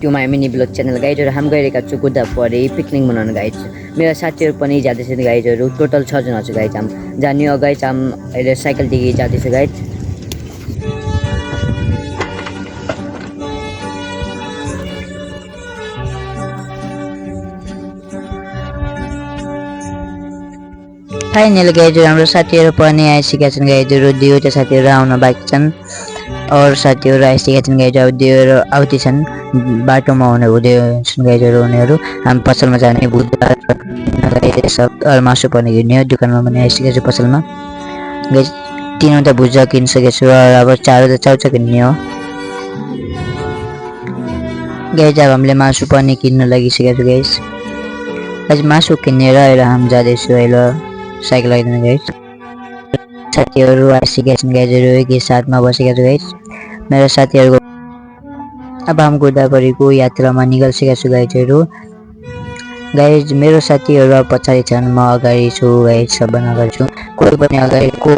त्यो my mini blog channel गाइडहरू हामी गइरहेका छु गोदावरी पिकनिक मनाउन गाइड मेरा साथीहरू पनि जाँदैछन् गाइडहरू टोटल 6 जना छु गाइड हामी जाने हो गाइड हामी अहिले साइकलदेखि जाँदैछु गाइड फाइनल गाइडहरू हाम्रो साथीहरू पनि आइसकेका छन् गाइडहरू दुईवटा साथीहरू आउन बाँकी छन् और साथीहरू आइसकेका छन् गाइडहरू दुईहरू आउँदैछन् बाटोमा हुँदै छन् गाइडहरू उनीहरू हामी पसलमा जाने भुजा सब मासु पनि किन्ने हो दोकानमा पनि आइसकेको छु पसलमा गाइड 3वटा भुजा किनिसकेको छु र अब 4वटा चाउचा किन्ने हो गाइड अब हामीले मासु पनि किन्न लागिसकेका छु गाइस आज मासु किनेर अहिले हामी जाँदैछु अहिले साइकल आइदिनु गाइस साथीहरू आइसकेका छन् गाइजहरू एक साथमा बसेका छु गाइस मेरो साथीहरूको अब हामी गोदावरीको यात्रामा निकालिसकेका छु गाइजहरू गाइज मेरो साथीहरू पछाडि छन् म अगाडि छु गाइज सबभन्दा अगाडि छु कोही पनि अगाडि को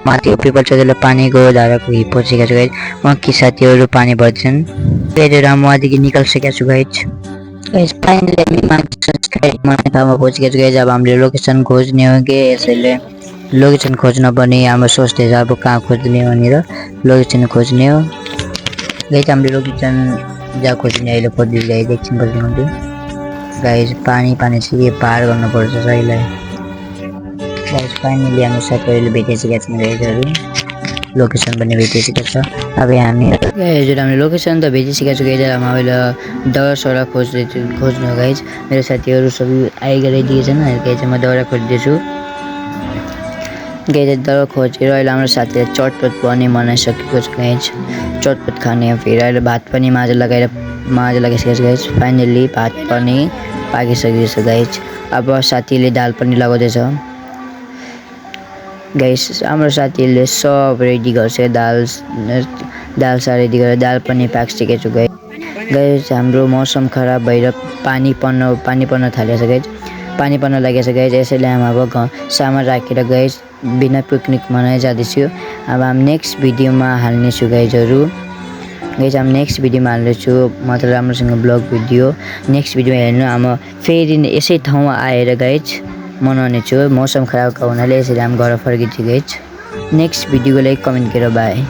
माथि पिपल चोजले पानीको धाराको हिपोसेका छु गाइज म कि साथीहरू पानी भर्छन् गाइजहरू म अघि निकालिसकेका छु गाइज गाइस फाइनली हामी ठाउँमा पहुँचेका छु गाइज अब हामीले लोकेसन खोज्ने हो कि यसैले लोकेसन खोज्न पनि हाम्रो सोच्दैछ अब कहाँ खोज्ने भनेर लोकेसन खोज्ने हो गाइज हामीले लोकेसन जहाँ खोज्ने अहिले खोज्दै गाइज एकछिन खोज्नु गाइज पानी चाहिँ पार गर्नुपर्छ अहिले गाइज फाइनली हाम्रो साथीहरूले भेटिसकेका छन् गाइजहरू लोकेसन पनि भेटिसकेको छ अब हामी गाइजहरू हामीले लोकेसन त भेटिसकेका छु गाइज हामी अहिले दाउरा खोज्नु गाइज मेरो साथीहरू सबै आइगइदिएछन् गाइज म दाउरा खोज्दैछु गाइज दाउरा खोजेर अहिले हाम्रो साथीले चटपट पनि बनाइसकेको छ गाइज चटपट खाने फेरि अहिले भात पनि माझ लगाइसकेको छ गाइज फाइनली भात पनि पाकिसकेको छ गाइज अब साथीले दाल पनि लगाउँदैछ गाइस हाम्रो साथीले सब रेडी गर्छ दाल सा रेडी गरेर दाल पनि पाकिसकेको छु गाइस हाम्रो मौसम खराब भएर पानी पर्न थालेको छ गाइस पानी पर्न लागेको छ गाइस यसैले हामी अब सामान राखेर गाइस बिना पिकनिक मनाइ जाँदैछु अब हामी नेक्स्ट भिडियोमा हाल्नेछु गाइजहरू गाइस हामी नेक्स्ट भिडियोमा हाल्नेछु मतलब राम्रोसँग ब्लग भिडियो नेक्स्ट भिडियोमा हेर्नु हामी फेरि यसै ठाउँमा आएर गाइस मनाउने छु मौसम खराबको हुनाले यसरी हामी घर फर्किन्छु गाइस नेक्स्ट भिडियोको लागि कमेन्ट गरेर बाई।